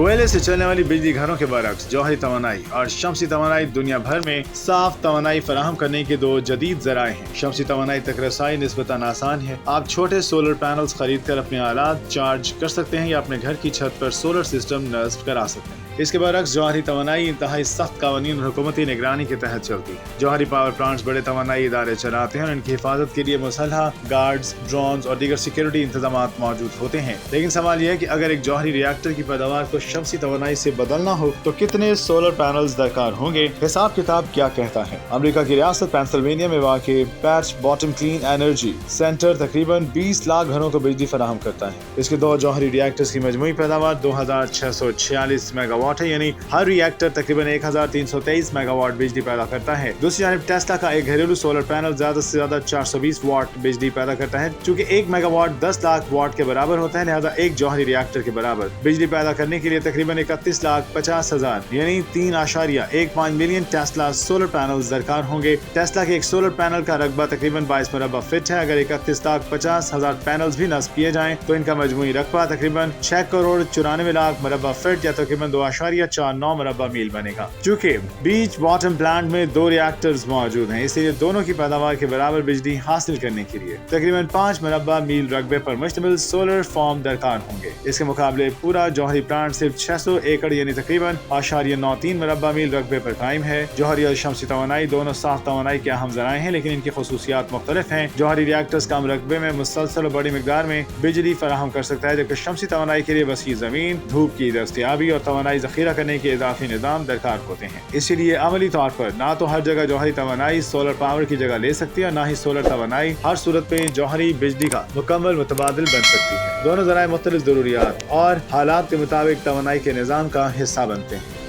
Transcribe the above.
कोयले से चलने वाली बिजली घरों के बरक्स जौहरी तवानाई और शमसी तवानाई दुनिया भर में साफ तवानाई फराहम करने के दो जदीद जराए हैं। शमसी तवानाई तक रसाई निस्बतन आसान है। आप छोटे सोलर पैनल्स खरीद कर अपने आलात चार्ज कर सकते हैं या अपने घर की छत पर सोलर सिस्टम नस्ब करा सकते हैं। इसके बरक्स जौहरी तवानाई इंतहाई सख्त कानूनी और हुकूमती निगरानी के तहत चलती है। जौहरी पावर प्लांट्स बड़े तवानाई इदारे चलाते हैं और इनकी हिफाजत के लिए मुसल्हा गार्ड्स, ड्रोन्स और दीगर सिक्योरिटी इंतजाम मौजूद होते हैं। लेकिन सवाल यह है कि अगर एक जौहरी रिएक्टर की पैदावार को शमसी तवानाई से बदलना हो तो कितने सोलर पैनल्स दरकार होंगे? हिसाब किताब क्या कहता है? अमेरिका की रियासत पेंसिल्वेनिया में वाक़ patch bottom clean energy centre तकरीबन 20 लाख घरों को बिजली फराहम करता है। इसके दो जौहरी रिएक्टर्स की मजमूई पैदावार 2646 मेगावाट है, यानी हर रिएक्टर तकरीबन 1323 मेगावाट बिजली पैदा करता है। दूसरी जानिब टेस्ला का एक घरेलू सोलर पैनल ज्यादा से ज्यादा 420 वाट बिजली पैदा करता है। चूंकि 1 मेगावाट 10 लाख वाट के बराबर होता है, लिहाजा एक जौहरी रिएक्टर के बराबर बिजली पैदा करने के लिए तकरीबन 31,50,000 यानी 3.15 मिलियन टेस्ला सोलर पैनल्स दरकार होंगे। टेस्ला के एक सोलर पैनल का रकबा तकरीबन 22 मुरब्बा फीट है। अगर 31,50,000 पैनल्स भी नस्ब किए जाएं तो इनका मजमूई रकबा तकरीबन 6 करोड़ 94 लाख मुरब्बा फीट या तकरीबन 2.49 मुरब्बा मील बनेगा। चूंकि बीच बॉटम प्लांट में 2 रिएक्टर्स मौजूद हैं, इसलिए दोनों की पैदावार के बराबर बिजली हासिल करने के लिए तकरीबन 5 मुरब्बा मील रकबे पर मुश्तमिल सोलर फार्म दरकार होंगे। इसके मुकाबले पूरा जौहरी प्लांट सिर्फ 600 एकड़ यानी तकरीबन 0.93 मुरब्बा मील रकबे पर कायम है। जौहरी और शमसी तवानाई दोनों साफ तवानाई के अहम ज़राए हैं, लेकिन इनकी खसूसियात मुख्तलिफ हैं। जौहरी रिएक्टर्स कम रकबे में मुसलसल और बड़ी मिकदार में बिजली फराहम कर सकता है, जबकि शमसी तवानाई के लिए वसी ज़मीन, धूप की दस्तयाबी और तवानाई ज़ख़ीरा करने के इजाफी निज़ाम दरकार होते हैं। इसीलिए अमली तौर पर ना तो हर जगह जौहरी तवानाई सोलर पावर की जगह ले सकती है और ना ही सोलर तवानाई हर सूरत पे जौहरी बिजली का मुकम्मल मुतबादिल बन सकती है। दोनों ज़राए मुख्तलिफ ज़रूरियात और हालात के मुताबिक तवानाई के निज़ाम का हिस्सा बनते हैं।